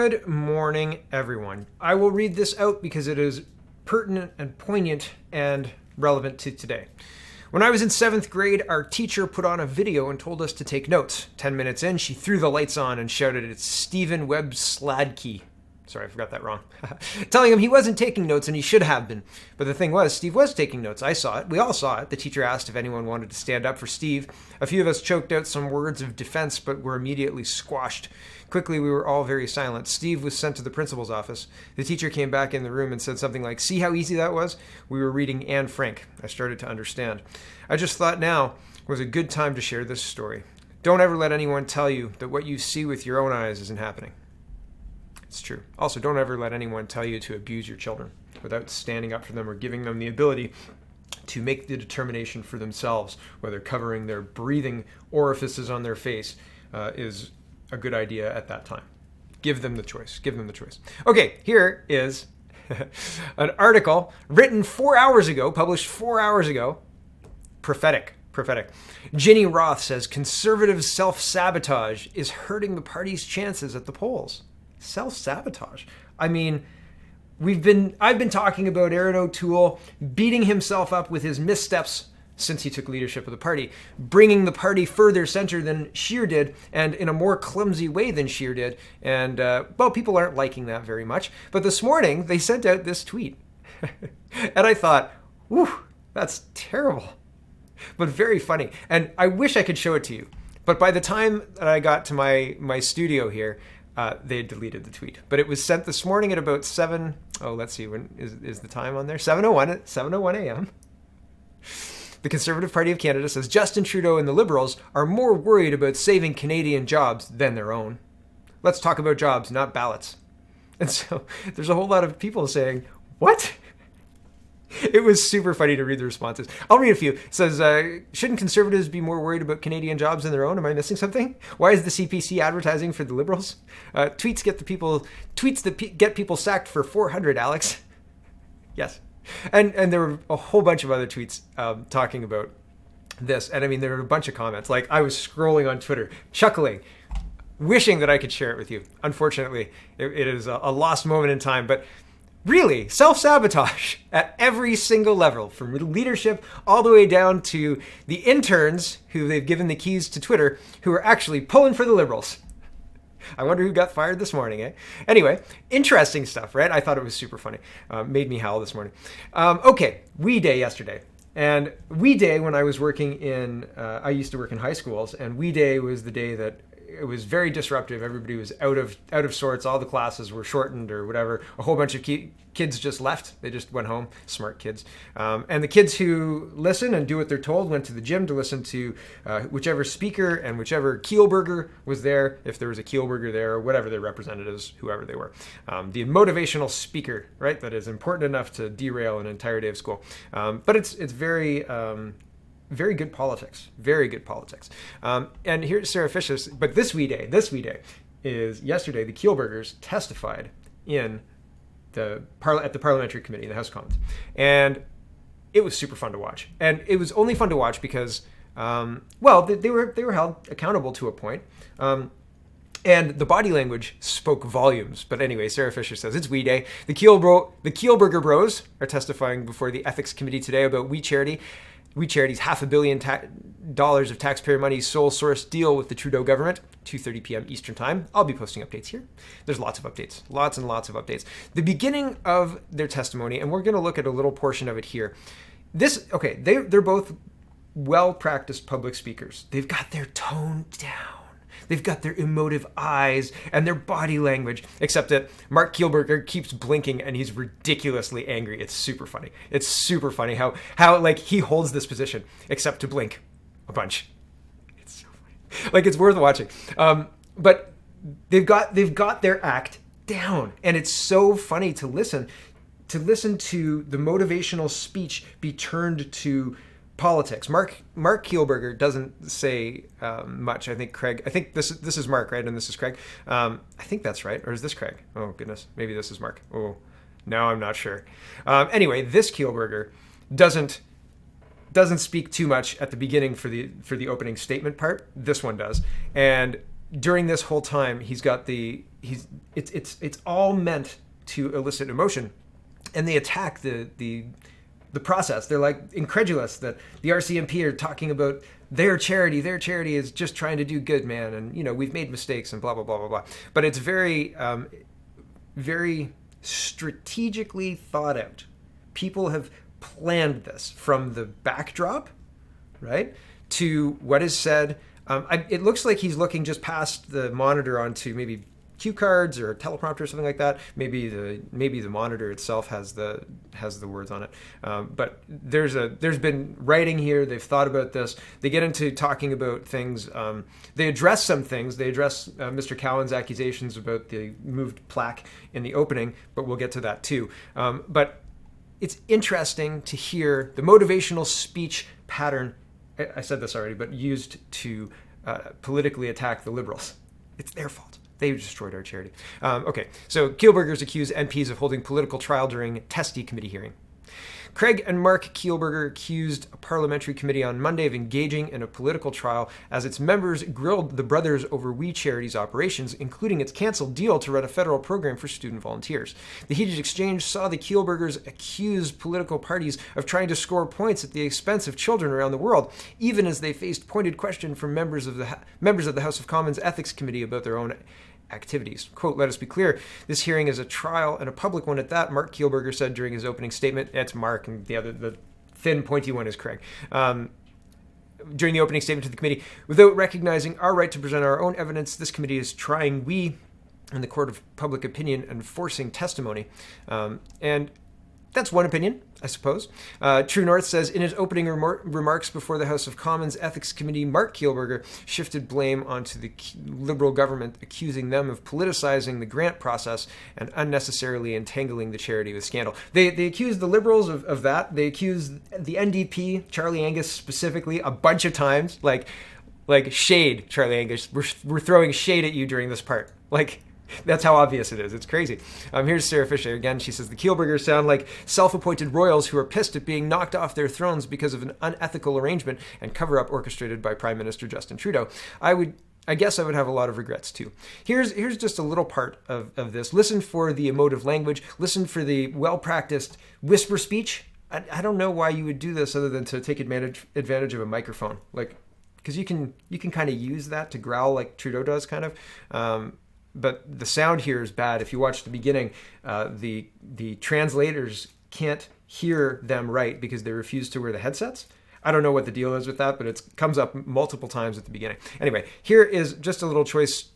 Good morning, everyone. I will read this out because it is pertinent and poignant and relevant to today. When I was in 7th grade, our teacher put on a video and told us to take notes. 10 minutes in, she threw the lights on and shouted, "It's Stephen Webb Sladkey." Sorry, I forgot that wrong. Telling him he wasn't taking notes and he should have been. But the thing was, Steve was taking notes. I saw it. We all saw it. The teacher asked if anyone wanted to stand up for Steve. A few of us choked out some words of defense, but were immediately squashed. Quickly, we were all very silent. Steve was sent to the principal's office. The teacher came back in the room and said something like, "See how easy that was?" We were reading Anne Frank. I started to understand. I just thought now was a good time to share this story. Don't ever let anyone tell you that what you see with your own eyes isn't happening. It's true. Also, don't ever let anyone tell you to abuse your children without standing up for them or giving them the ability to make the determination for themselves, whether covering their breathing orifices on their face is a good idea at that time. Give them the choice. Give them the choice. Okay, here is an article written 4 hours ago, published 4 hours ago. Prophetic. Ginny Roth says conservative self-sabotage is hurting the party's chances at the polls. Self-sabotage. I mean, I've been talking about Erin O'Toole beating himself up with his missteps since he took leadership of the party, bringing the party further center than Scheer did, and in a more clumsy way than Scheer did. And, people aren't liking that very much. But this morning, they sent out this tweet. And I thought, whew, that's terrible, but very funny. And I wish I could show it to you. But by the time that I got to my studio here, they had deleted the tweet. But it was sent this morning at about 7. Oh, let's see. When is the time on there? 7:01 a.m. The Conservative Party of Canada says Justin Trudeau and the Liberals are more worried about saving Canadian jobs than their own. Let's talk about jobs, not ballots. And so there's a whole lot of people saying, what? It was super funny to read the responses. I'll read a few. It says, shouldn't Conservatives be more worried about Canadian jobs than their own? Am I missing something? Why is the CPC advertising for the Liberals? Tweets that get people sacked for 400, Alex. Yes. And there were a whole bunch of other tweets talking about this. And I mean, there were a bunch of comments. Like, I was scrolling on Twitter, chuckling, wishing that I could share it with you. Unfortunately, it is a lost moment in time. But really, self-sabotage at every single level, from leadership all the way down to the interns who they've given the keys to Twitter, who are actually pulling for the Liberals. I wonder who got fired this morning, eh? Anyway, interesting stuff, right? I thought it was super funny. Made me howl this morning. Okay, We Day yesterday. And We Day, when I was working I used to work in high schools, and We Day was the day that it was very disruptive. Everybody was out of sorts. All the classes were shortened or whatever. A whole bunch of kids just left. They just went home. Smart kids. And the kids who listen and do what they're told went to the gym to listen to whichever speaker and whichever Keilburger was there, if there was a Keilburger there, or whatever their representatives, whoever they were. The motivational speaker, right? That is important enough to derail an entire day of school. But it's very... very good politics. Very good politics. And here's Sarah Fisher's. But this We Day is yesterday. The Keilburgers testified at the Parliamentary Committee in the House of Commons, and it was super fun to watch. And it was only fun to watch because, they were held accountable to a point. And the body language spoke volumes. But anyway, Sarah Fisher says it's We Day. The Keilburger Bros are testifying before the Ethics Committee today about We Charity. We Charity's $500 million of taxpayer money sole source deal with the Trudeau government, 2:30 p.m. Eastern Time. I'll be posting updates here. There's lots of updates, lots and lots of updates. The beginning of their testimony, and we're going to look at a little portion of it here. They're both well-practiced public speakers. They've got their tone down. They've got their emotive eyes and their body language, except that Mark Keilburger keeps blinking and he's ridiculously angry. It's super funny. It's super funny how like he holds this position, except to blink a bunch. It's so funny. Like, it's worth watching. But they've got their act down, and it's so funny to listen to the motivational speech be turned to politics. Mark Keilburger doesn't say much. I think this is Mark, right? And this is Craig. I think that's right. Or is this Craig? Oh, goodness. Maybe this is Mark. Oh, now I'm not sure. Anyway, this Keilburger doesn't speak too much at the beginning for the opening statement part. This one does. And during this whole time, he's got the it's all meant to elicit emotion, and they attack the process. They're like incredulous that the RCMP are talking about their charity. Their charity is just trying to do good, man, and we've made mistakes and blah blah blah blah blah. But it's very very strategically thought out. People have planned this from the backdrop, right, to what is said. It looks like he's looking just past the monitor onto maybe cue cards or a teleprompter or something like that. Maybe the monitor itself has the words on it. But there's been writing here. They've thought about this. They get into talking about things. They address some things. They address Mr. Cowan's accusations about the moved plaque in the opening, but we'll get to that too. But it's interesting to hear the motivational speech pattern. I said this already, but used to politically attack the Liberals. It's their fault. They destroyed our charity. Okay, so Keilburgers accuse MPs of holding political trial during testy committee hearing. Craig and Mark Keilburger accused a parliamentary committee on Monday of engaging in a political trial as its members grilled the brothers over We Charity's operations, including its canceled deal to run a federal program for student volunteers. The heated exchange saw the Keilburgers accuse political parties of trying to score points at the expense of children around the world, even as they faced pointed question from members of the House of Commons Ethics Committee about their own activities. Quote, "Let us be clear, this hearing is a trial and a public one at that," Mark Keilburger said during his opening statement. It's Mark, and the thin, pointy one is Craig. During the opening statement to the committee, "Without recognizing our right to present our own evidence, this committee is trying we in the court of public opinion and forcing testimony." And that's one opinion, I suppose. True North says in his opening remarks before the House of Commons Ethics Committee, Mark Keilburger shifted blame onto the Liberal government, accusing them of politicizing the grant process and unnecessarily entangling the charity with scandal. They accused the Liberals of that. They accused the NDP, Charlie Angus specifically, a bunch of times. Like shade, Charlie Angus. We're throwing shade at you during this part. That's how obvious it is. It's crazy. Here's Sarah Fisher again. She says the Keilburgers sound like self-appointed royals who are pissed at being knocked off their thrones because of an unethical arrangement and cover-up orchestrated by Prime Minister Justin Trudeau. I guess I would have a lot of regrets too. Here's just a little part of this. Listen for the emotive language. Listen for the well-practiced whisper speech. I don't know why you would do this other than to take advantage of a microphone, because you can kind of use that to growl like Trudeau does, kind of. But the sound here is bad. If you watch the beginning, the translators can't hear them right because they refuse to wear the headsets. I don't know what the deal is with that, but it comes up multiple times at the beginning. Anyway, here is just a little choice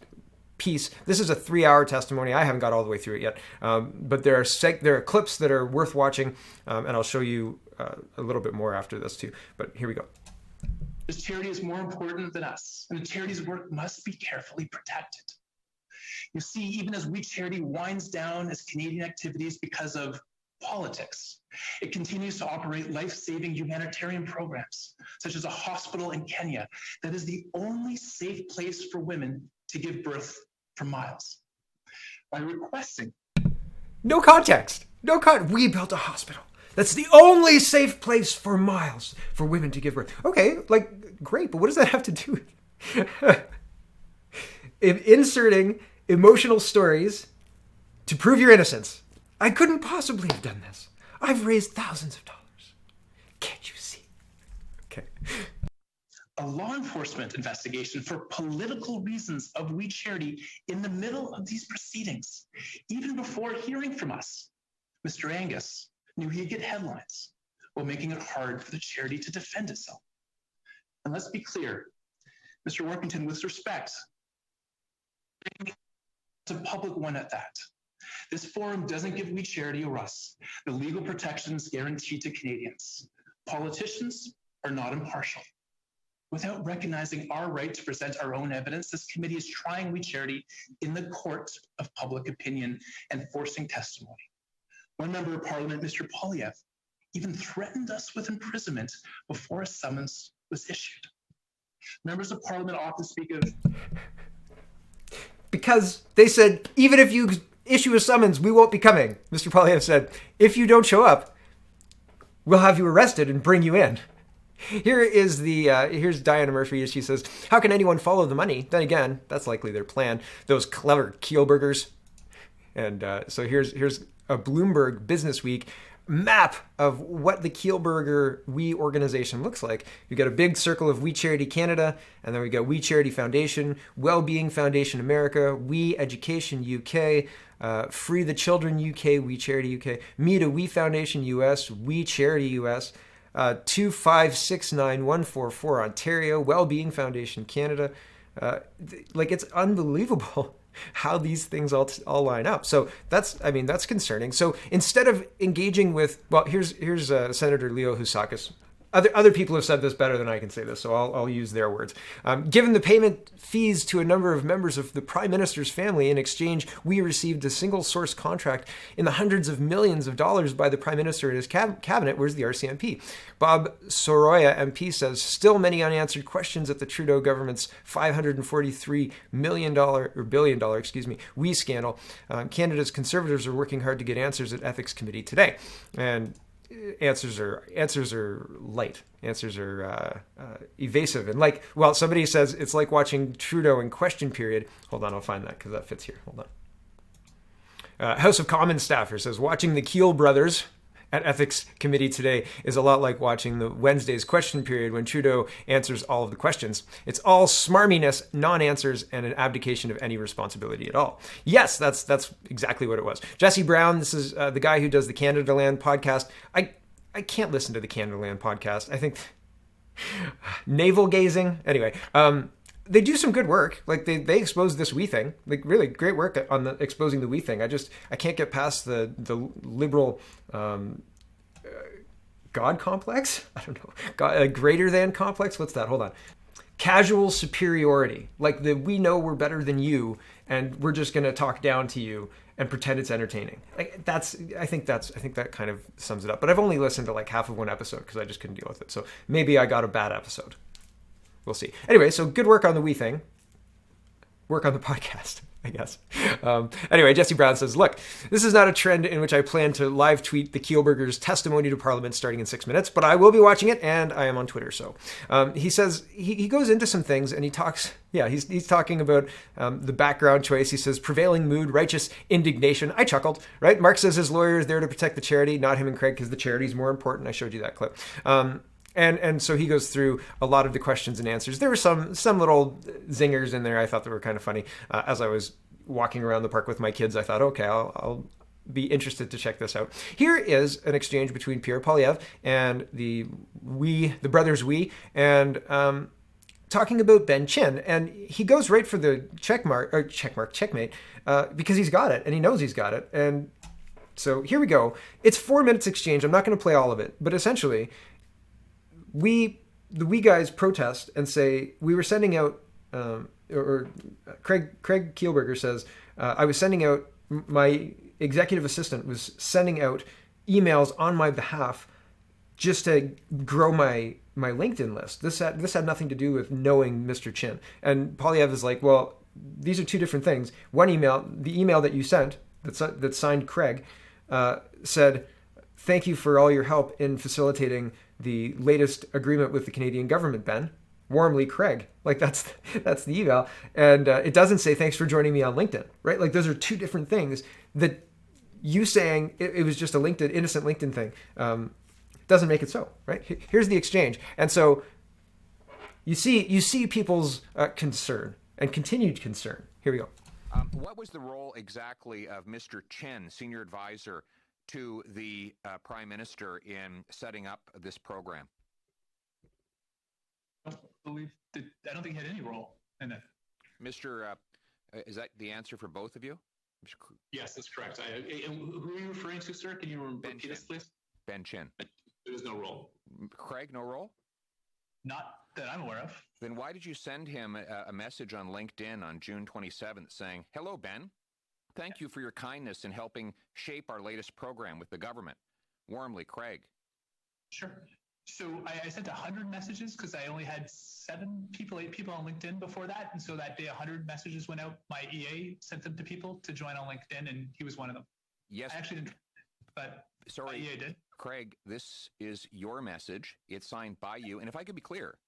piece. This is a 3-hour testimony. I haven't got all the way through it yet, but there are clips that are worth watching, and I'll show you a little bit more after this too. But here we go. This charity is more important than us, and the charity's work must be carefully protected. You see, even as We Charity winds down its Canadian activities because of politics, it continues to operate life-saving humanitarian programs, such as a hospital in Kenya that is the only safe place for women to give birth for miles. By requesting... No context. We built a hospital. That's the only safe place for miles for women to give birth. Okay, great, but what does that have to do with inserting emotional stories to prove your innocence? I couldn't possibly have done this. I've raised thousands of dollars. Can't you see? Okay. A law enforcement investigation for political reasons of We Charity in the middle of these proceedings, even before hearing from us. Mr. Angus knew he'd get headlines while making it hard for the charity to defend itself. And let's be clear, Mr. Workington, with respect, to public one at that. This forum doesn't give We Charity or us the legal protections guaranteed to Canadians. Politicians are not impartial. Without recognizing our right to present our own evidence, this committee is trying We Charity in the court of public opinion and forcing testimony. One member of Parliament, Mr. Polyev, even threatened us with imprisonment before a summons was issued. Members of Parliament often speak of... Because they said, even if you issue a summons, we won't be coming. Mr. Polyev said, if you don't show up, we'll have you arrested and bring you in. Here is here's Diana Murphy. She says, "How can anyone follow the money?" Then again, that's likely their plan. Those clever Keilburgers. And so here's a Bloomberg Business Week map of what the Keilburger We organization looks like. We've got a big circle of We Charity Canada, and then we got We Charity Foundation, Wellbeing Foundation America, We Education UK, Free the Children UK, We Charity UK, Me to We Foundation US, We Charity US, 2569144 Ontario, Wellbeing Foundation Canada. Like, it's unbelievable how these things all line up. So that's concerning. So instead of engaging with, well, here's Senator Leo Housakis. Other people have said this better than I can say this, so I'll use their words. Given the payment fees to a number of members of the Prime Minister's family, in exchange, we received a single source contract in the hundreds of millions of dollars by the Prime Minister and his cabinet. Where's the RCMP? Bob Soroya MP says, still many unanswered questions at the Trudeau government's $543 billion We scandal. Canada's Conservatives are working hard to get answers at Ethics Committee today. And answers are light. Answers are evasive. And somebody says it's like watching Trudeau in Question Period. Hold on, I'll find that because that fits here. Hold on. House of Commons staffer says watching the Keel brothers at Ethics Committee today is a lot like watching the Wednesday's Question Period when Trudeau answers all of the questions. It's all smarminess, non-answers, and an abdication of any responsibility at all. Yes, that's exactly what it was. Jesse Brown, this is the guy who does the Canada Land podcast. I can't listen to the Canada Land podcast. I think navel gazing. Anyway, they do some good work. Like they expose this we thing. Like really great work on exposing the we thing. I can't get past the liberal God complex. I don't know. Greater than complex. What's that? Hold on. Casual superiority. Like we know we're better than you, and we're just going to talk down to you and pretend it's entertaining. Like I think that kind of sums it up. But I've only listened to like half of one episode because I just couldn't deal with it. So maybe I got a bad episode. We'll see. Anyway, so good work on the we thing. Work on the podcast, I guess. Anyway, Jesse Brown says, look, this is not a trend in which I plan to live tweet the Keilburgers' testimony to Parliament starting in 6 minutes, but I will be watching it, and I am on Twitter. So he says, he goes into some things, and he talks, he's talking about the background choice. He says, prevailing mood, righteous indignation. I chuckled, right? Mark says his lawyer is there to protect the charity, not him and Craig, because the charity is more important. I showed you that clip. And so he goes through a lot of the questions and answers. There were some little zingers in there I thought that were kind of funny. As I was walking around the park with my kids, I thought, okay, I'll be interested to check this out. Here is an exchange between Pierre Poilievre and the brothers We, and talking about Ben Chin. And he goes right for the checkmate, because he's got it, and he knows he's got it. And so here we go. It's 4 minutes exchange. I'm not going to play all of it, but essentially, the we guys protest and say we were sending out, or Craig Keilburger says, I was sending out, my executive assistant was sending out emails on my behalf just to grow my LinkedIn list. This had nothing to do with knowing Mr. Chin. And Poilievre is like, well, these are two different things. One email, the email that you sent that signed Craig, said, thank you for all your help in facilitating the latest agreement with the Canadian government, Ben. Warmly, Craig. Like that's the email. And it doesn't say thanks for joining me on LinkedIn, right? Like those are two different things. That you saying it was just a innocent LinkedIn thing doesn't make it so, right? Here's the exchange. And so you see people's concern and continued concern. Here we go. What was the role exactly of Mr. Chen, senior advisor to the Prime Minister, in setting up this program? I don't think he had any role in it. Mr. Is that the answer for both of you? Yes, that's correct. Who are you referring to, sir? Can you repeat this, please? Ben Chin. There was no role. Craig, no role? Not that I'm aware of. Then why did you send him a message on LinkedIn on June 27th saying, hello, Ben. Thank you for your kindness in helping shape our latest program with the government. Warmly, Craig. Sure. So I sent 100 messages because I only had 8 people on LinkedIn before that. And so that day, 100 messages went out. My EA sent them to people to join on LinkedIn, and he was one of them. Yes. I actually didn't. But Sorry, yeah, I did. Craig, this is your message. It's signed by you. And if I could be clear,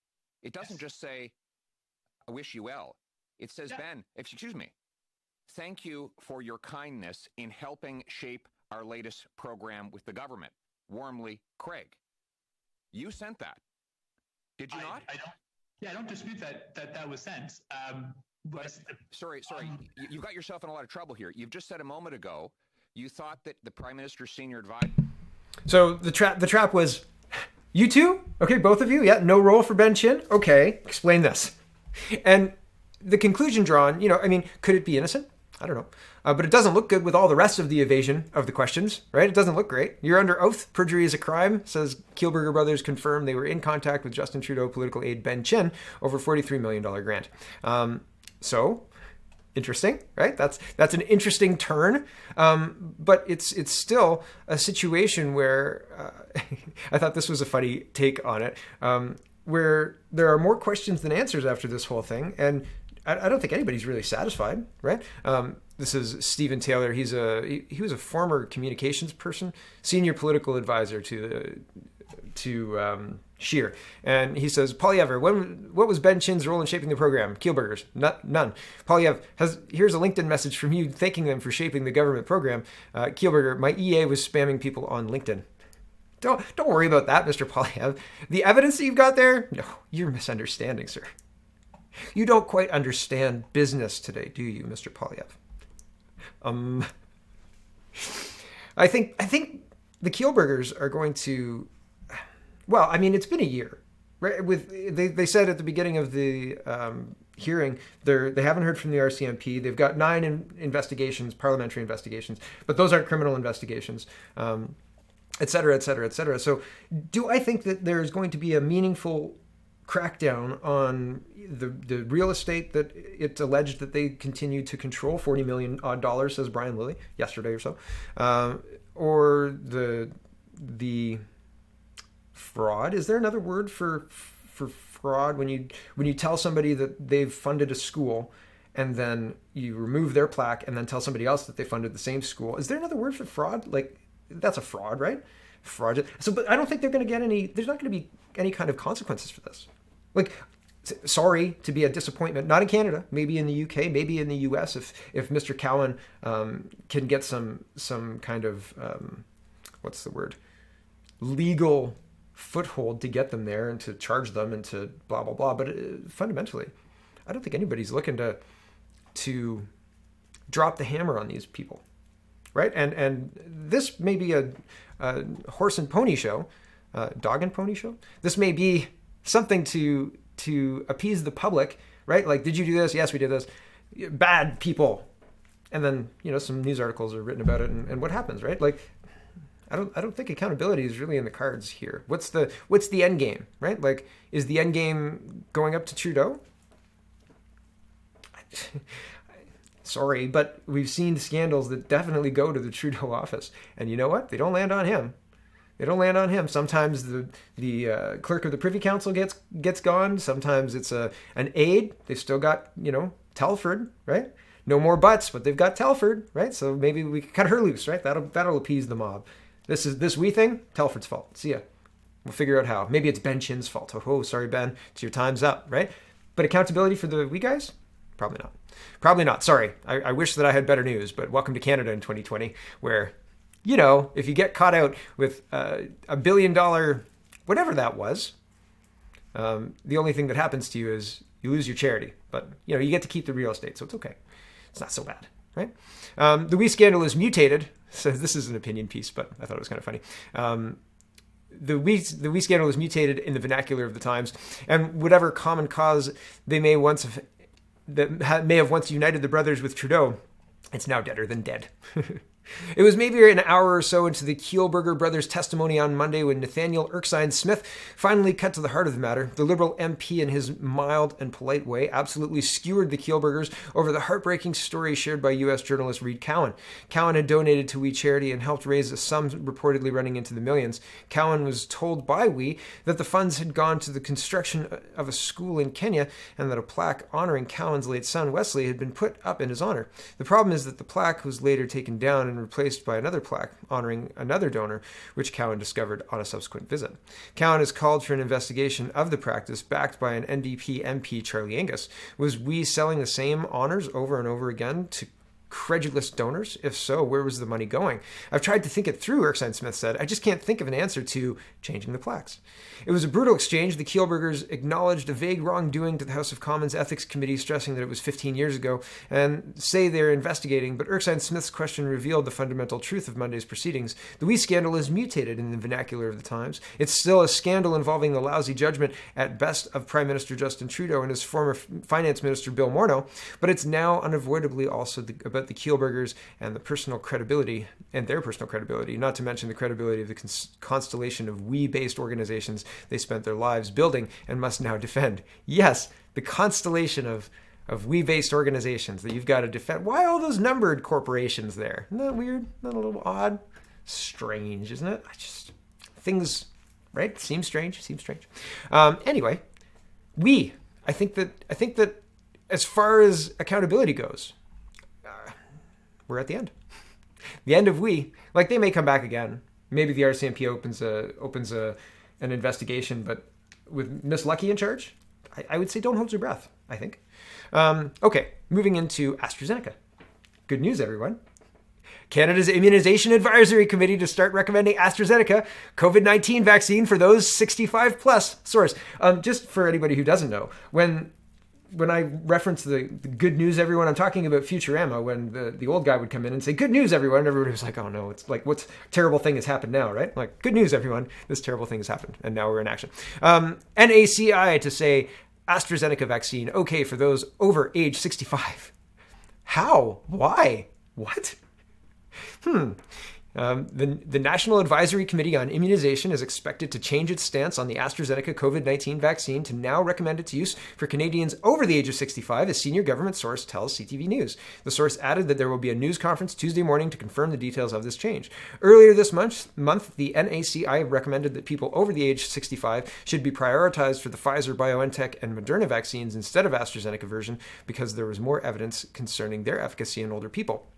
it doesn't just say, I wish you well. It says, Ben, excuse me, thank you for your kindness in helping shape our latest program with the government. Warmly, Craig. You sent that. Did you not? I don't dispute that was sent. Sorry. You've got yourself in a lot of trouble here. You've just said a moment ago, you thought that the Prime Minister's senior advisor. So the trap was, you two? Okay, both of you? Yeah, no role for Ben Chin? Okay, explain this. And the conclusion drawn, could it be innocent? I don't know. But it doesn't look good with all the rest of the evasion of the questions, right? It doesn't look great. You're under oath. Perjury is a crime, says Keilbros brothers confirm they were in contact with Justin Trudeau political aide Ben Chin over $43 million grant. So interesting, right? That's an interesting turn. But it's still a situation where I thought this was a funny take on it, where there are more questions than answers after this whole thing. And I don't think anybody's really satisfied, right? This is Stephen Taylor. He was a former communications person, senior political advisor to Scheer. And he says, Polyev, what was Ben Chin's role in shaping the program? Keilbros, none. Polyev, here's a LinkedIn message from you thanking them for shaping the government program. Keilbros, my EA was spamming people on LinkedIn. Don't worry about that, Mr. Polyev. The evidence that you've got there? No, you're misunderstanding, sir. You don't quite understand business today, do you, Mr. Polyev? I think the Keilbros are going to. Well, I mean, it's been a year, right? They said at the beginning of the hearing they haven't heard from the RCMP. They've got 9 investigations, parliamentary investigations, but those aren't criminal investigations, et cetera, et cetera, et cetera. So, do I think that there's going to be a meaningful crackdown on the real estate that it's alleged that they continue to control, $40 million odd, says Brian Lilly yesterday or so, or the fraud? Is there another word for fraud when you tell somebody that they've funded a school and then you remove their plaque and then tell somebody else that they funded the same school? Is there another word for fraud? Like, that's a fraud, right? Fraud. So, but I don't think they're going to get any. There's not going to be any kind of consequences for this. Like, sorry to be a disappointment. Not in Canada. Maybe in the UK. Maybe in the US. If Mr. Cowan can get some kind of what's the word? Legal foothold to get them there and to charge them and to blah blah blah. But fundamentally, I don't think anybody's looking to drop the hammer on these people, right? And this may be a horse and pony show, dog and pony show. This may be something to appease the public, right? Like, did you do this? Yes, we did this. Bad people. And then, some news articles are written about it and what happens, right? Like, I don't think accountability is really in the cards here. What's the end game, right? Like, is the end game going up to Trudeau? Sorry, but we've seen scandals that definitely go to the Trudeau office. And you know what? They don't land on him. Sometimes the clerk of the Privy Council gets gone. Sometimes it's an aide. They've still got, Telford, right? No more butts, but they've got Telford, right? So maybe we can cut her loose, right? That'll appease the mob. This wee thing, Telford's fault. See ya. We'll figure out how. Maybe it's Ben Chin's fault. Oh, sorry, Ben. It's your time's up, right? But accountability for the wee guys? Probably not. Probably not. Sorry. I wish that I had better news, but welcome to Canada in 2020, where, if you get caught out with $1 billion, whatever that was, the only thing that happens to you is you lose your charity. But, you get to keep the real estate, so it's okay. It's not so bad, right? The wee scandal is mutated. So this is an opinion piece, but I thought it was kind of funny. The wee scandal is mutated in the vernacular of the times, and whatever common cause they may have once united the brothers with Trudeau, it's now deader than dead. It was maybe an hour or so into the Keilbros brothers' testimony on Monday when Nathaniel Erskine-Smith finally cut to the heart of the matter. The Liberal MP, in his mild and polite way, absolutely skewered the Keilbros over the heartbreaking story shared by U.S. journalist Reed Cowan. Cowan had donated to We Charity and helped raise a sum reportedly running into the millions. Cowan was told by We that the funds had gone to the construction of a school in Kenya and that a plaque honoring Cowan's late son Wesley had been put up in his honor. The problem is that the plaque was later taken down and replaced by another plaque honoring another donor, which Cowan discovered on a subsequent visit. Cowan has called for an investigation of the practice backed by an NDP MP, Charlie Angus. Was we selling the same honors over and over again to credulous donors? If so, where was the money going? I've tried to think it through, Erskine Smith said. I just can't think of an answer to changing the plaques. It was a brutal exchange. The Keilbros acknowledged a vague wrongdoing to the House of Commons Ethics Committee, stressing that it was 15 years ago, and say they're investigating, but Erskine Smith's question revealed the fundamental truth of Monday's proceedings. The WE scandal is mutated in the vernacular of the times. It's still a scandal involving the lousy judgment, at best, of Prime Minister Justin Trudeau and his former Finance Minister Bill Morneau, but it's now unavoidably also about the Keilbros and the personal credibility, and their personal credibility, not to mention the credibility of the constellation of WE-based organizations they spent their lives building and must now defend. Yes, the constellation of WE-based organizations that you've got to defend. Why all those numbered corporations there? Isn't that weird? Isn't that a little odd? Strange, isn't it? Things, right? Seems strange. Anyway, I think that as far as accountability goes, we're at the end. The end of WE. Like, they may come back again. Maybe the RCMP opens an investigation, but with Miss Lucky in charge, I would say don't hold your breath, I think. Okay, moving into AstraZeneca. Good news, everyone. Canada's Immunization Advisory Committee to start recommending AstraZeneca COVID-19 vaccine for those 65 plus. Source. Just for anybody who doesn't know, when I reference the good news, everyone, I'm talking about Futurama, when the old guy would come in and say, good news, everyone. And everybody was like, oh no, it's like, what terrible thing has happened now, right? Like, good news, everyone. This terrible thing has happened. And now we're in action. NACI to say AstraZeneca vaccine, okay, for those over age 65. How? Why? What? The National Advisory Committee on Immunization is expected to change its stance on the AstraZeneca COVID-19 vaccine to now recommend its use for Canadians over the age of 65, a senior government source tells CTV News. The source added that there will be a news conference Tuesday morning to confirm the details of this change. Earlier this month, the NACI recommended that people over the age of 65 should be prioritized for the Pfizer, BioNTech, and Moderna vaccines instead of AstraZeneca version because there was more evidence concerning their efficacy in older people.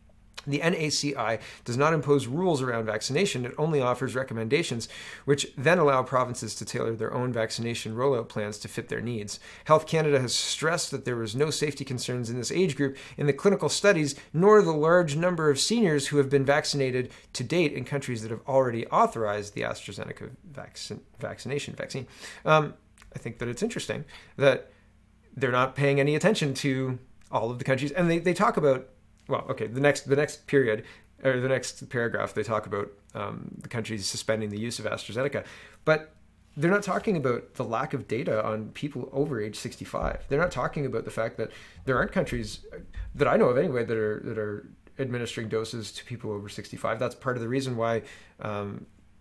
The NACI does not impose rules around vaccination. It only offers recommendations, which then allow provinces to tailor their own vaccination rollout plans to fit their needs. Health Canada has stressed that there was no safety concerns in this age group in the clinical studies, nor the large number of seniors who have been vaccinated to date in countries that have already authorized the AstraZeneca vaccine. I think that it's interesting that they're not paying any attention to all of the countries. And they talk about, well, okay, the next period, or the next paragraph, they talk about the countries suspending the use of AstraZeneca. But they're not talking about the lack of data on people over age 65. They're not talking about the fact that there aren't countries that I know of anyway that are administering doses to people over 65. That's part of the reason why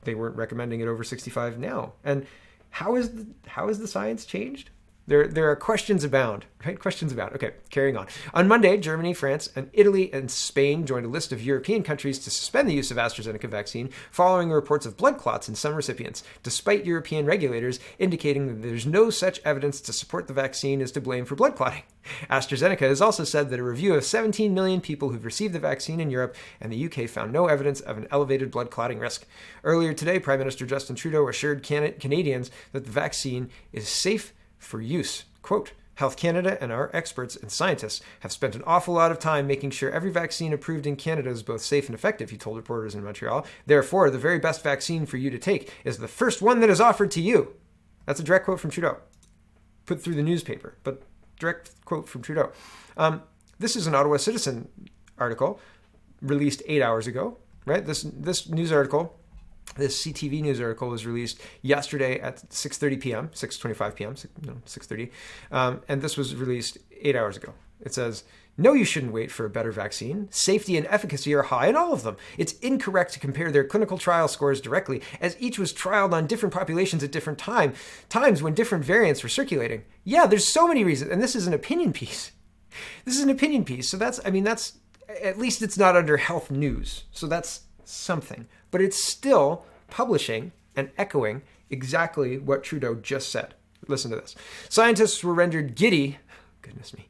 they weren't recommending it over 65 now. And how is the science changed? There are questions abound, right? Questions abound. Okay, carrying on. On Monday, Germany, France, and Italy and Spain joined a list of European countries to suspend the use of AstraZeneca vaccine following reports of blood clots in some recipients, despite European regulators indicating that there's no such evidence to support the vaccine is to blame for blood clotting. AstraZeneca has also said that a review of 17 million people who've received the vaccine in Europe and the UK found no evidence of an elevated blood clotting risk. Earlier today, Prime Minister Justin Trudeau assured Canadians that the vaccine is safe for use. Quote, Health Canada and our experts and scientists have spent an awful lot of time making sure every vaccine approved in Canada is both safe and effective, he told reporters in Montreal. Therefore, the very best vaccine for you to take is the first one that is offered to you. That's a direct quote from Trudeau. Put through the newspaper, but direct quote from Trudeau. This is an Ottawa Citizen article released 8 hours ago, right? This news article, this CTV News article was released yesterday at 6:30 p.m., 6:25 p.m., 6:30, and this was released 8 hours ago. It says, no, you shouldn't wait for a better vaccine. Safety and efficacy are high in all of them. It's incorrect to compare their clinical trial scores directly, as each was trialed on different populations at different times when different variants were circulating. Yeah, there's so many reasons, and this is an opinion piece. So that's, at least it's not under health news, so that's something. But it's still publishing and echoing exactly what Trudeau just said. Listen to this. Scientists were rendered giddy, goodness me,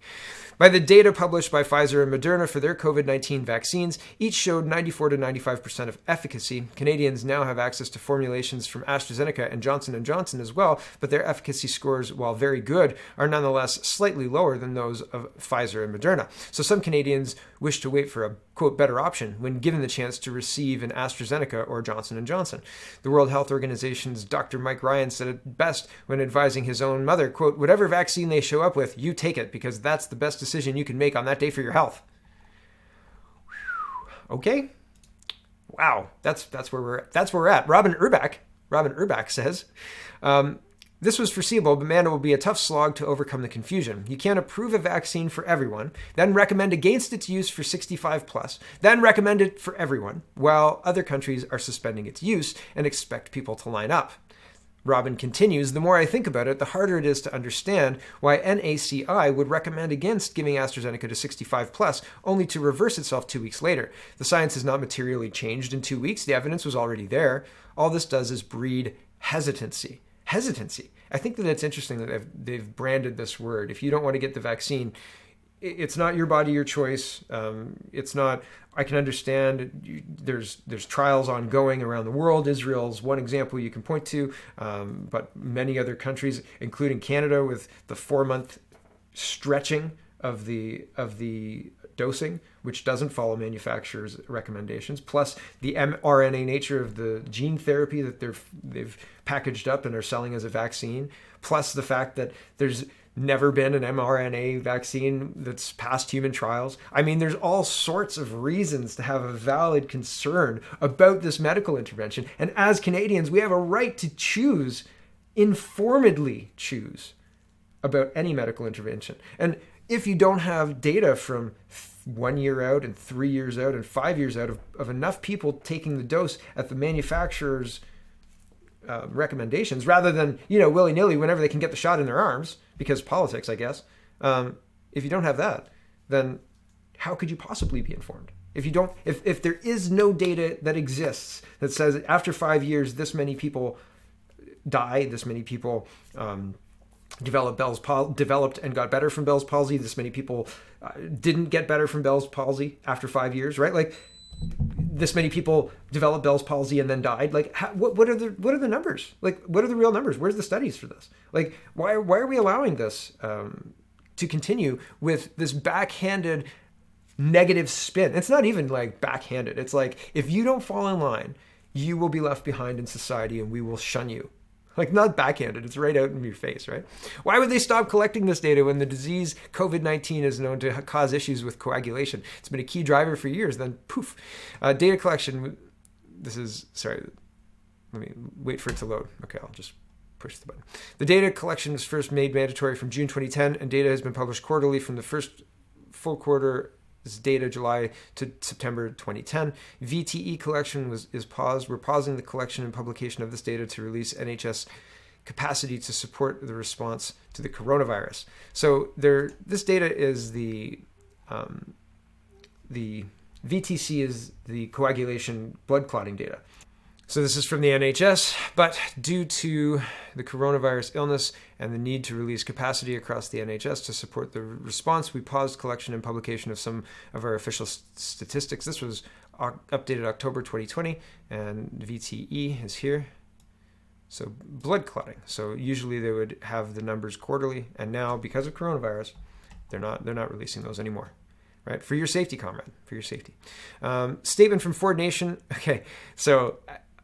By the data published by Pfizer and Moderna for their COVID-19 vaccines, each showed 94 to 95% of efficacy. Canadians now have access to formulations from AstraZeneca and Johnson & Johnson as well, but their efficacy scores, while very good, are nonetheless slightly lower than those of Pfizer and Moderna. So some Canadians wish to wait for a, quote, better option when given the chance to receive an AstraZeneca or Johnson & Johnson. The World Health Organization's Dr. Mike Ryan said it best when advising his own mother, quote, whatever vaccine they show up with, you take it because that's the best decision you can make on that day for your health. Okay. Wow. That's where we're at. Robin Urbach says, this was foreseeable, but man, it will be a tough slog to overcome the confusion. You can't approve a vaccine for everyone, then recommend against its use for 65 plus, then recommend it for everyone, while other countries are suspending its use and expect people to line up. Robin continues, the more I think about it, the harder it is to understand why NACI would recommend against giving AstraZeneca to 65 plus, only to reverse itself 2 weeks later. The science has not materially changed in 2 weeks. The evidence was already there. All this does is breed hesitancy. I think that it's interesting that they've branded this word. If you don't want to get the vaccine, it's not your body, your choice. It's not, I can understand there's trials ongoing around the world. Israel's one example you can point to, but many other countries, including Canada, with the 4-month stretching of the dosing, which doesn't follow manufacturers' recommendations, plus the mRNA nature of the gene therapy that they've packaged up and are selling as a vaccine, plus the fact that there's never been an mRNA vaccine that's passed human trials. I mean, there's all sorts of reasons to have a valid concern about this medical intervention. And as Canadians, we have a right to choose, informedly choose, about any medical intervention. And if you don't have data from 1 year out and 3 years out and 5 years out of enough people taking the dose at the manufacturer's recommendations, rather than, willy-nilly whenever they can get the shot in their arms, because politics, I guess. If you don't have that, then how could you possibly be informed? If there is no data that exists that says after 5 years, this many people die, this many people developed and got better from Bell's palsy, this many people didn't get better from Bell's palsy after 5 years, right? Like, this many people developed Bell's palsy and then died. Like, what are the numbers? Like, what are the real numbers? Where's the studies for this? Like, why are we allowing this to continue with this backhanded negative spin? It's not even like backhanded. It's like, if you don't fall in line, you will be left behind in society and we will shun you. Like, not backhanded, it's right out in your face, right? Why would they stop collecting this data when the disease COVID-19 is known to cause issues with coagulation? It's been a key driver for years, then poof. Data collection, let me wait for it to load. Okay, I'll just push the button. The data collection was first made mandatory from June 2010, and data has been published quarterly from the first full quarter. This data July to September 2010. VTE collection is paused. We're pausing the collection and publication of this data to release NHS capacity to support the response to the coronavirus. So this data is the VTC is the coagulation blood clotting data. So this is from the NHS, but due to the coronavirus illness and the need to release capacity across the NHS to support the response, we paused collection and publication of some of our official statistics. This was updated October 2020, and VTE is here. So blood clotting. So usually they would have the numbers quarterly, and now because of coronavirus, they're not releasing those anymore. Right? For your safety, comrade. For your safety. Statement from Ford Nation. Okay, so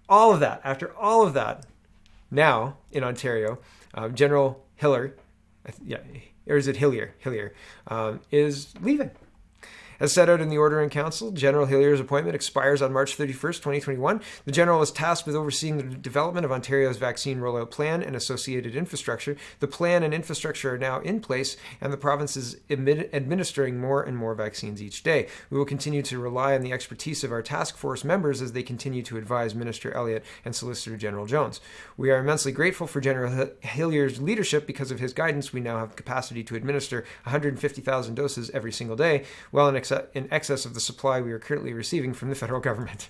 after all of that, now in Ontario, General Hiller, or is it Hillier? Is leaving. As set out in the Order in Council, General Hillier's appointment expires on March 31st, 2021. The General is tasked with overseeing the development of Ontario's vaccine rollout plan and associated infrastructure. The plan and infrastructure are now in place, and the province is administering more and more vaccines each day. We will continue to rely on the expertise of our task force members as they continue to advise Minister Elliott and Solicitor General Jones. We are immensely grateful for General Hillier's leadership. Because of his guidance, we now have capacity to administer 150,000 doses every single day, well in excess of the supply we are currently receiving from the federal government.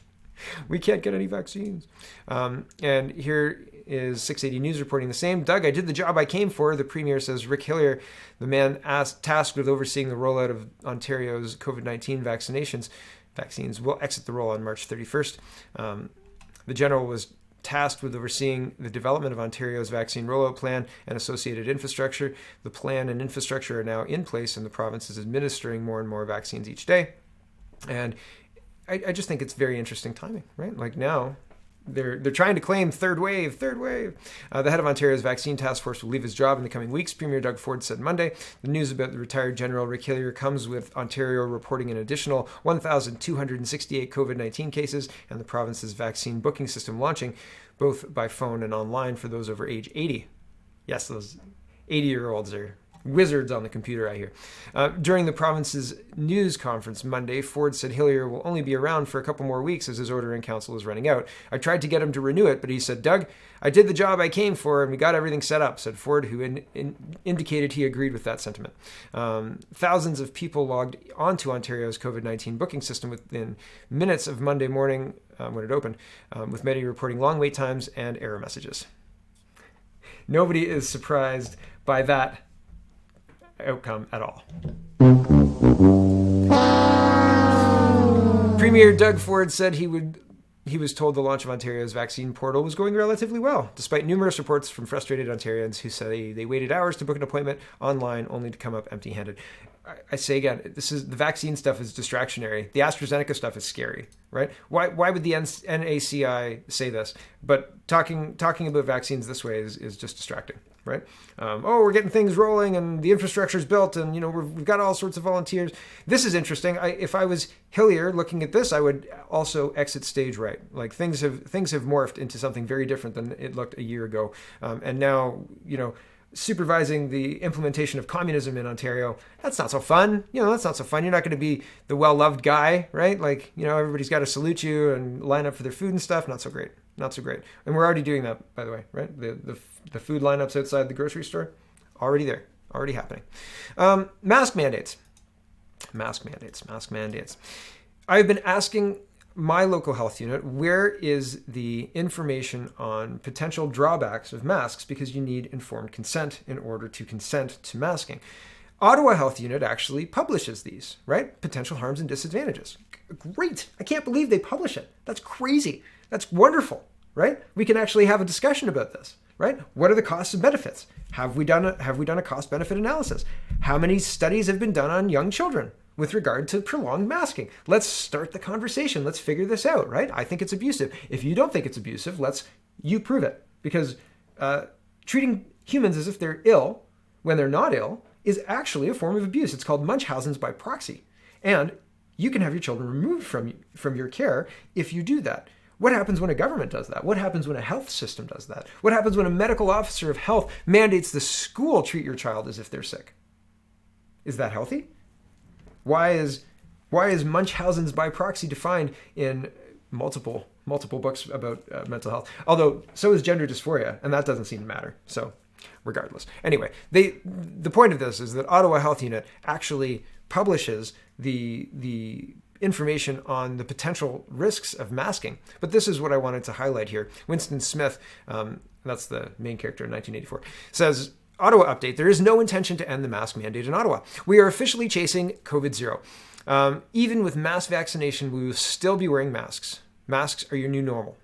We can't get any vaccines. And here is 680 News reporting the same. Doug, I did the job I came for. The Premier says Rick Hillier, the man tasked with overseeing the rollout of Ontario's COVID-19 vaccines, will exit the role on March 31st. The General was tasked with overseeing the development of Ontario's vaccine rollout plan and associated infrastructure. The plan and infrastructure are now in place, and the province is administering more and more vaccines each day. And I just think it's very interesting timing, right? Like now, they're trying to claim third wave. The head of Ontario's vaccine task force will leave his job in the coming weeks, Premier Doug Ford said Monday. The news about the retired General Rick Hillier comes with Ontario reporting an additional 1,268 COVID-19 cases and the province's vaccine booking system launching, both by phone and online for those over age 80. Yes, those 80-year-olds are wizards on the computer, I hear. During the province's news conference Monday, Ford said Hillier will only be around for a couple more weeks as his order in council is running out. I tried to get him to renew it, but he said, Doug, I did the job I came for and we got everything set up, said Ford, who indicated he agreed with that sentiment. Thousands of people logged onto Ontario's COVID-19 booking system within minutes of Monday morning when it opened, with many reporting long wait times and error messages. Nobody is surprised by that outcome at all. Premier Doug Ford said he was told the launch of Ontario's vaccine portal was going relatively well, despite numerous reports from frustrated Ontarians who say they waited hours to book an appointment online only to come up empty-handed. I say again, the vaccine stuff is distractionary. The AstraZeneca stuff is scary, right? Why would the NACI say this? But talking about vaccines this way is just distracting, right? We're getting things rolling and the infrastructure's built and, we've got all sorts of volunteers. This is interesting. If I was Hillier looking at this, I would also exit stage right. Like things have morphed into something very different than it looked a year ago. And now, supervising the implementation of communism in Ontario, that's not so fun. That's not so fun. You're not going to be the well-loved guy, right? Like, everybody's got to salute you and line up for their food and stuff. Not so great. And we're already doing that, by the way, right? The food lineups outside the grocery store, already there, already happening. Mask mandates. I've been asking my local health unit, where is the information on potential drawbacks of masks, because you need informed consent in order to consent to masking. Ottawa Health Unit actually publishes these, right? Potential harms and disadvantages. Great. I can't believe they publish it. That's crazy. That's wonderful, right? We can actually have a discussion about this, right? What are the costs and benefits? Have we done a cost-benefit analysis? How many studies have been done on young children with regard to prolonged masking? Let's start the conversation. Let's figure this out, right? I think it's abusive. If you don't think it's abusive, you prove it. Because treating humans as if they're ill when they're not ill is actually a form of abuse. It's called Munchausen's by proxy. And you can have your children removed from your care if you do that. What happens when a government does that? What happens when a health system does that? What happens when a medical officer of health mandates the school treat your child as if they're sick? Is that healthy? Why is Munchausen's by proxy defined in multiple books about mental health? Although so is gender dysphoria, and that doesn't seem to matter. So regardless. Anyway, the point of this is that Ottawa Health Unit actually publishes the information on the potential risks of masking. But this is what I wanted to highlight here. Winston Smith, that's the main character in 1984, says, Ottawa update, there is no intention to end the mask mandate in Ottawa. We are officially chasing COVID-0. Even with mass vaccination, we will still be wearing masks. Masks are your new normal.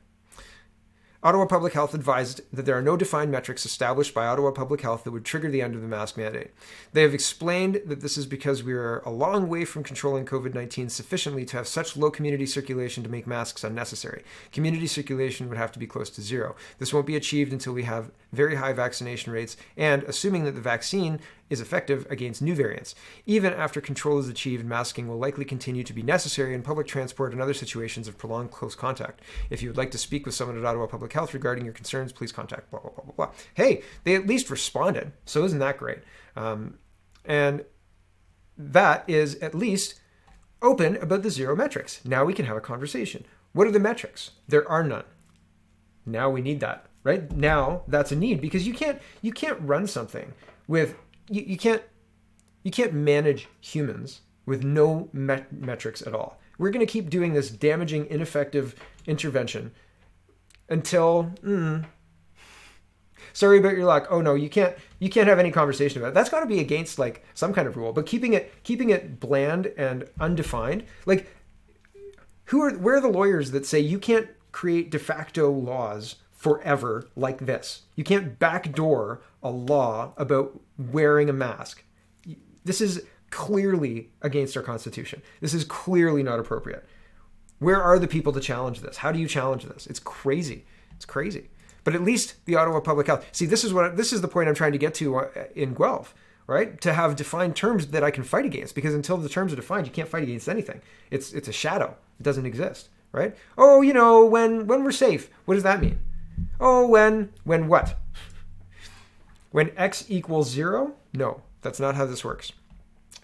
Ottawa Public Health advised that there are no defined metrics established by Ottawa Public Health that would trigger the end of the mask mandate. They have explained that this is because we are a long way from controlling COVID-19 sufficiently to have such low community circulation to make masks unnecessary. Community circulation would have to be close to zero. This won't be achieved until we have very high vaccination rates and assuming that the vaccine is effective against new variants. Even after control is achieved, masking will likely continue to be necessary in public transport and other situations of prolonged close contact. If you would like to speak with someone at Ottawa Public Health regarding your concerns, please contact blah, blah, blah, blah, blah. Hey, they at least responded. So isn't that great? And that is at least open about the zero metrics. Now we can have a conversation. What are the metrics? There are none. Now we need that, right? Now that's a need because you can't run something with you can't manage humans with no metrics at all. We're going to keep doing this damaging, ineffective intervention until, sorry about your luck. Oh no, you can't have any conversation about it. That's got to be against like some kind of rule. But keeping it bland and undefined, like where are the lawyers that say you can't create de facto laws forever like this? You can't backdoor a law about wearing a mask. This is clearly against our Constitution. This is clearly not appropriate. Where are the people to challenge this? How do you challenge this? It's crazy. It's crazy. But at least the Ottawa Public Health. See, this is the point I'm trying to get to in Guelph, right? To have defined terms that I can fight against, because until the terms are defined, you can't fight against anything. It's a shadow. It doesn't exist, right? Oh, when we're safe. What does that mean? Oh, when what? When X equals 0? No, that's not how this works.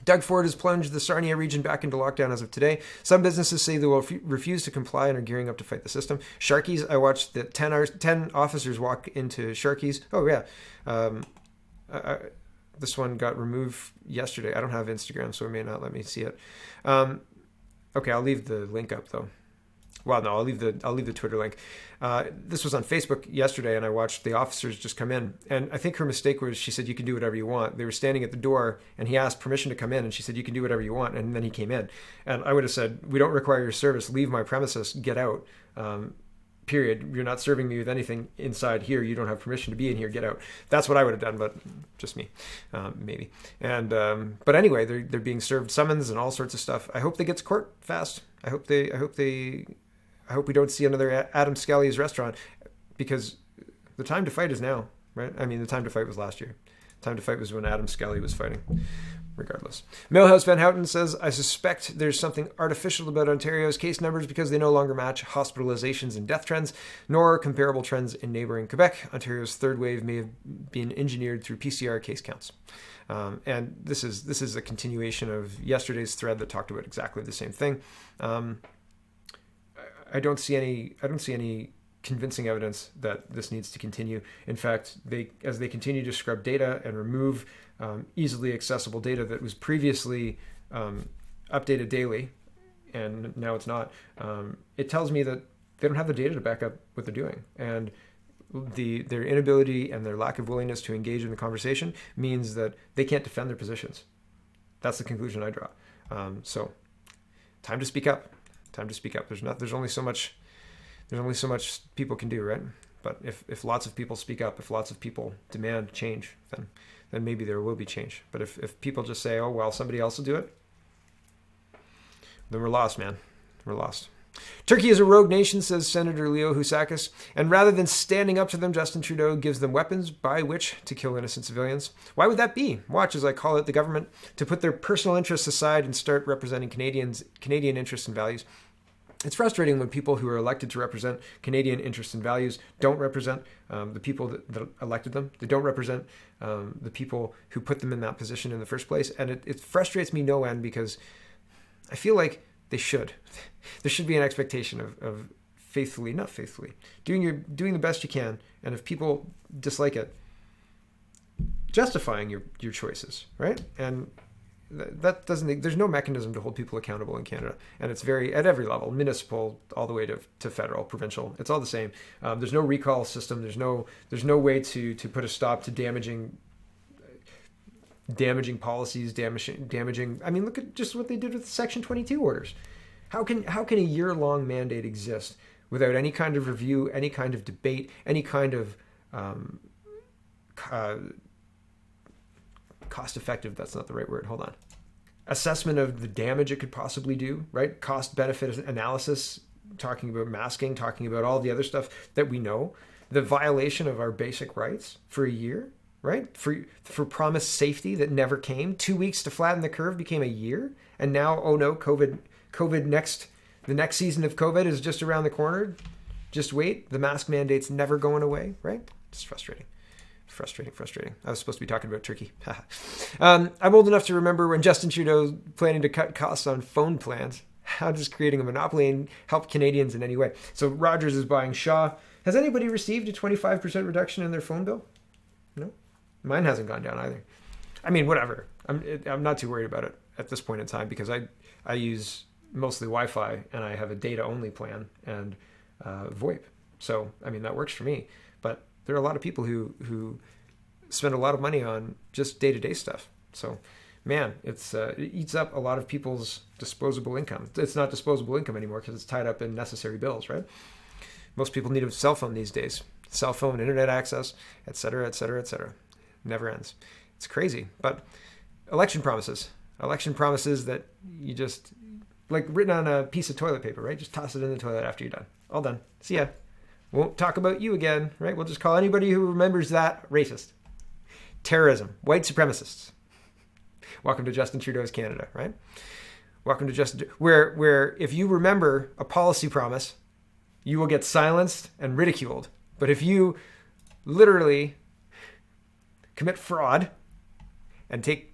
Doug Ford has plunged the Sarnia region back into lockdown as of today. Some businesses say they will refuse to comply and are gearing up to fight the system. Sharkies, I watched the 10 officers walk into Sharkies. Oh, yeah. This one got removed yesterday. I don't have Instagram, so it may not let me see it. Okay, I'll leave the link up, though. Well, no, I'll leave the Twitter link. This was on Facebook yesterday, and I watched the officers just come in. And I think her mistake was she said, you can do whatever you want. They were standing at the door, and he asked permission to come in, and she said, you can do whatever you want. And then he came in. And I would have said, we don't require your service. Leave my premises. Get out. Period. You're not serving me with anything inside here. You don't have permission to be in here. Get out. That's what I would have done, but just me, maybe. And but anyway, they're being served summons and all sorts of stuff. I hope they get to court fast. I hope we don't see another Adam Skelly's restaurant, because the time to fight is now, right? I mean, the time to fight was last year. The time to fight was when Adam Skelly was fighting. Regardless. Millhouse Van Houten says, I suspect there's something artificial about Ontario's case numbers because they no longer match hospitalizations and death trends, nor comparable trends in neighboring Quebec. Ontario's third wave may have been engineered through PCR case counts. And this is a continuation of yesterday's thread that talked about exactly the same thing. I don't see any convincing evidence that this needs to continue. In fact, as they continue to scrub data and remove easily accessible data that was previously updated daily, and now it's not, it tells me that they don't have the data to back up what they're doing. And their inability and their lack of willingness to engage in the conversation means that they can't defend their positions. That's the conclusion I draw. So time to speak up. Time to speak up. There's only so much people can do, right? But if lots of people speak up, if lots of people demand change, then maybe there will be change. But if people just say, oh well, somebody else will do it, then we're lost, man. We're lost. Turkey is a rogue nation, says Senator Leo Housakis, and rather than standing up to them, Justin Trudeau gives them weapons by which to kill innocent civilians. Why would that be? Watch as I call it the government to put their personal interests aside and start representing Canadian interests and values. It's frustrating when people who are elected to represent Canadian interests and values don't represent the people that elected them. They don't represent the people who put them in that position in the first place. And it frustrates me no end, because I feel like they should. There should be an expectation of not faithfully, doing the best you can. And if people dislike it, justifying your choices, right? And there's no mechanism to hold people accountable in Canada, and it's at every level, municipal all the way to federal, provincial. It's all the same. There's no recall system. There's no way to put a stop to damaging policies, damaging. I mean, look at just what they did with the Section 22 orders. How can a year-long mandate exist without any kind of review, any kind of debate, any kind of cost-effective, that's not the right word, hold on, assessment of the damage it could possibly do, right? Cost-benefit analysis, talking about masking, talking about all the other stuff that we know, the violation of our basic rights for a year, right? For promised safety that never came. 2 weeks to flatten the curve became a year, and now, oh no, COVID the next season of COVID is just around the corner. Just wait, the mask mandate's never going away, right? It's frustrating. Frustrating. I was supposed to be talking about Turkey. I'm old enough to remember when Justin Trudeau planning to cut costs on phone plans. How does creating a monopoly help Canadians in any way? So Rogers is buying Shaw. Has anybody received a 25% reduction in their phone bill? No? Mine hasn't gone down either. I mean, whatever. I'm not too worried about it at this point in time, because I use mostly Wi-Fi, and I have a data-only plan and VoIP. So, I mean, that works for me. But there are a lot of people who spend a lot of money on just day-to-day stuff. So, man, it eats up a lot of people's disposable income. It's not disposable income anymore because it's tied up in necessary bills, right? Most people need a cell phone these days. Cell phone, internet access, et cetera, et cetera, et cetera. Never ends. It's crazy. But election promises that you just, like written on a piece of toilet paper, right? Just toss it in the toilet after you're done. All done. See ya. Won't talk about you again, right? We'll just call anybody who remembers that racist. Terrorism. White supremacists. Welcome to Justin Trudeau's Canada, right? Welcome to Justin, where if you remember a policy promise, you will get silenced and ridiculed. But if you literally commit fraud and take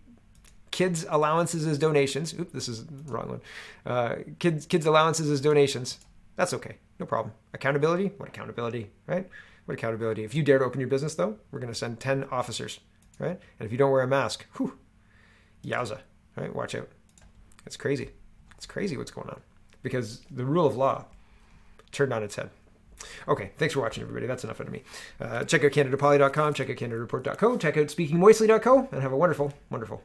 kids' allowances as donations, this is the wrong one. Kids' allowances as donations, that's okay. No problem. Accountability? What accountability, right? What accountability? If you dare to open your business, though, we're going to send 10 officers, right? And if you don't wear a mask, yowza, right? Watch out. It's crazy. It's crazy what's going on because the rule of law turned on its head. Okay, thanks for watching, everybody. That's enough out of me. Check out CanadaPoly.com, check out CanadaReport.co, check out SpeakingMoistly.co, and have a wonderful, wonderful